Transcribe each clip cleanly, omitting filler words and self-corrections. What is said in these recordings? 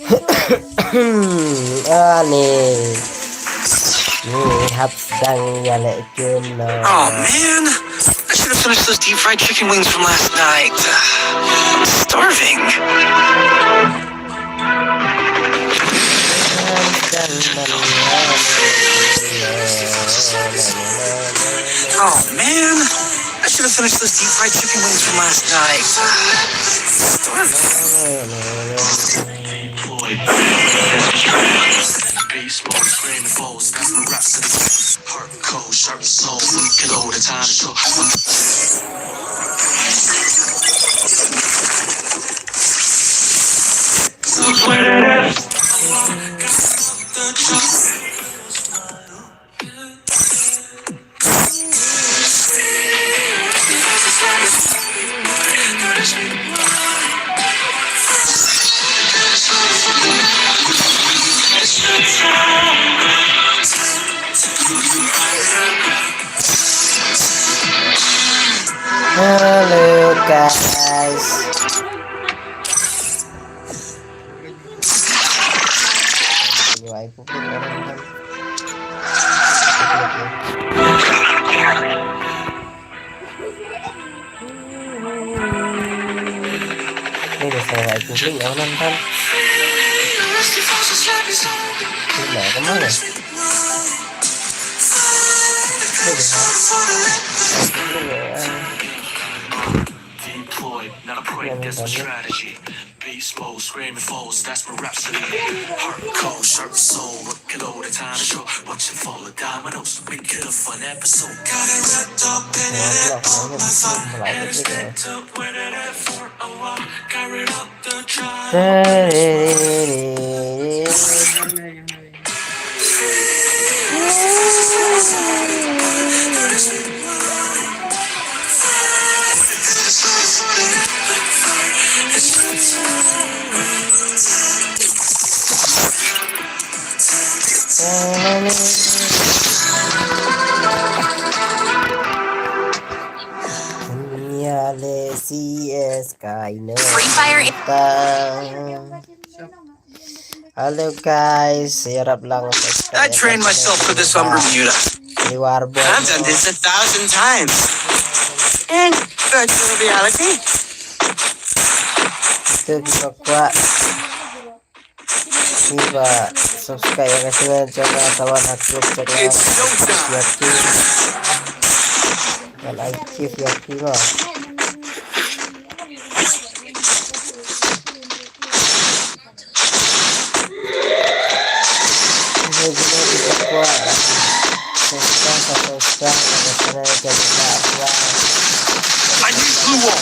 Nih, sedang nyalain Oh man, I should have finished those deep fried chicken wings from last night. I'm starving. Oh man, I should have finished those deep fried chicken wings from last night. Baseball, screaming balls, that's my rhapsody. Heart cold, sharp soul, get all the time to Halo guys. Ini udah selesai publik ya nonton. Nah, kemana? Not a point, there's a strategy. Baseball, screaming falls, that's my rhapsody. Heart cold, sharp soul, working all the time to show. Watching fall of dominoes, make it a fun episode. Got it wrapped up in it for my thought. And it's dead to win it for a while. Carried up the trial. Free Fire. Halo guys, harap lang I trained myself for this on Bermuda. I've done this 1,000 times. In virtual reality. Itu juga Siapa subscribe ya kasih channel kawan aku channel dan aktif ya kira I need blue wall.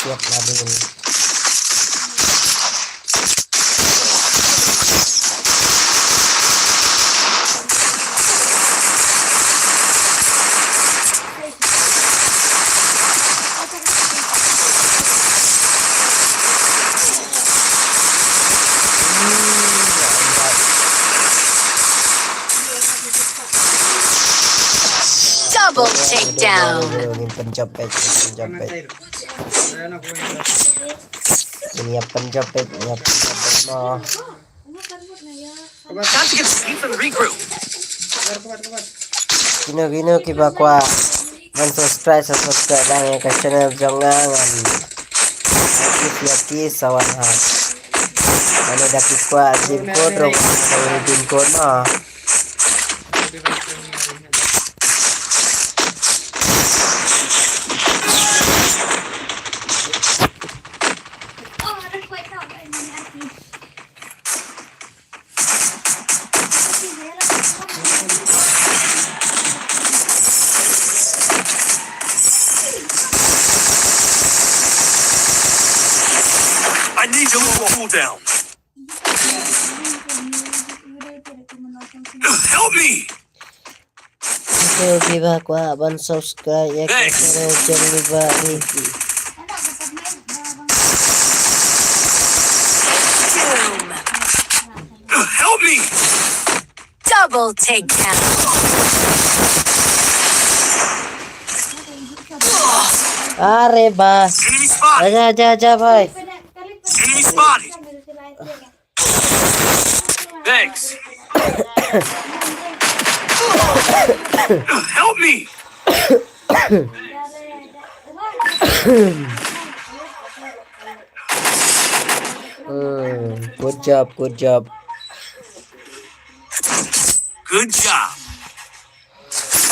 Siap Nadine. Double takedown. Penjepit. Ini penjepit no. Time to get sleep and regroup. Gino kiba kwa subscribe lang ya ke channel jangan aktif sawan ha. Ano dakit kwa dim code ro dim code no. I need a little cool down. Help me! So giba ko ban subscribe ya ka channel jangan lupa nih. Doom. Help me! Double takedown. Are bas. Enemy spotted! Aja bhai. Enemy spotted! Thanks! Help me! Good job. Good job.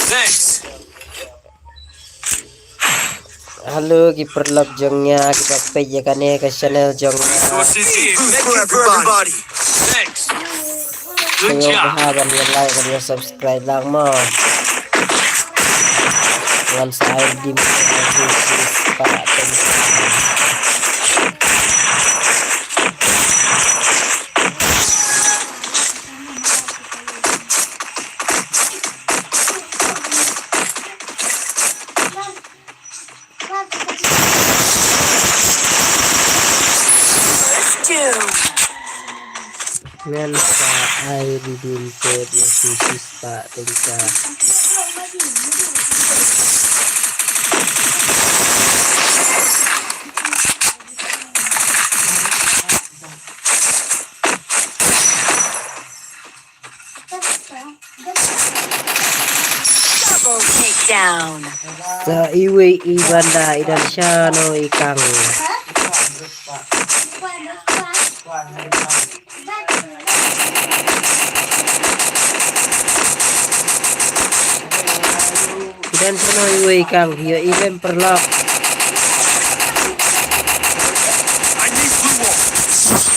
Thanks! Halo kiper log jongnya kita pejakannya ke channel jong. Resources here! Thank you for everybody! Thanks! Good Kayo job! bahagan like dan subscribe lang mo. Dengan saya di Pak. Ngan sa ay didinted na sisis pa tingka. Double takedown. Sa iwi ibanda idan siya no ikang. Idan siya no iwi ikang. Hiyo even perlok. I need glue wall!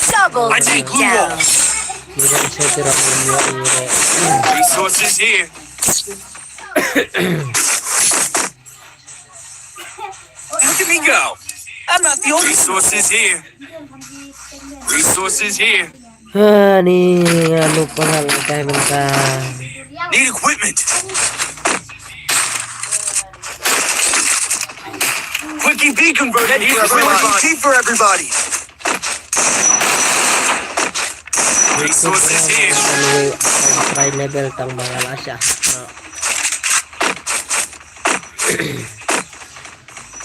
Double I need glue wall! takedown. Idan siya tirang niya ire. Resources here! Look at me go! I'm not the only resources here! Resources here! Ni ano pa lang tayo ka. Need equipment! Quickie B converted for everybody! Resources here! Anyway, try level tang mga lasya.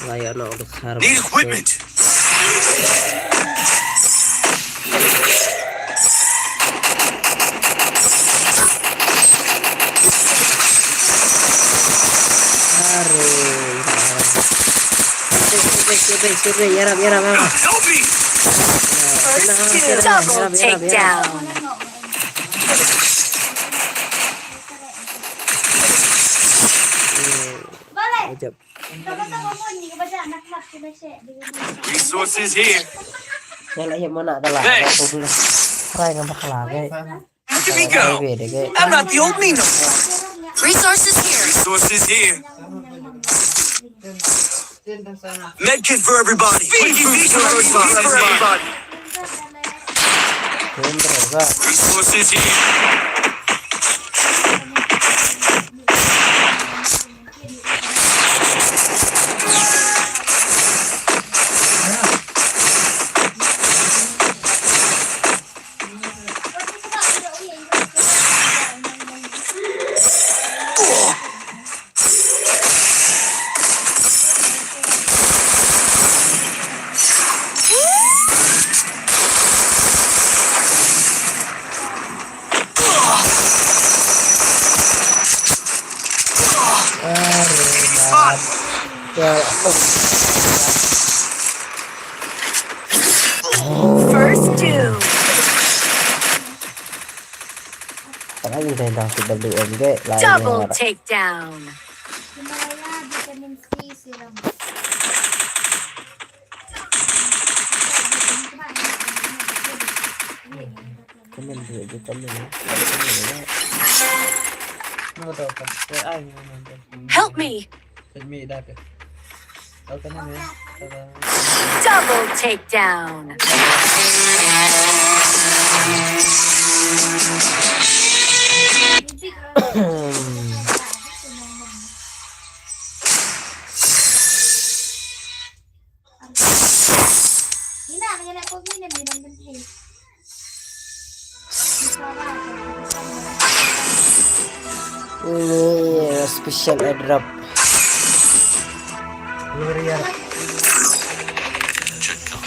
Kaya na ulit harap. Need equipment! Yarap. Help me! Double takedown. Resources here! Thanks. Look at me go! I'm not the old me no more! Resources here. Resources here! Medkit for everybody! Quickie B for everybody! Resources here! First doom. Double takedown. Help me. Double takedown. Ini special airdrop. Check out.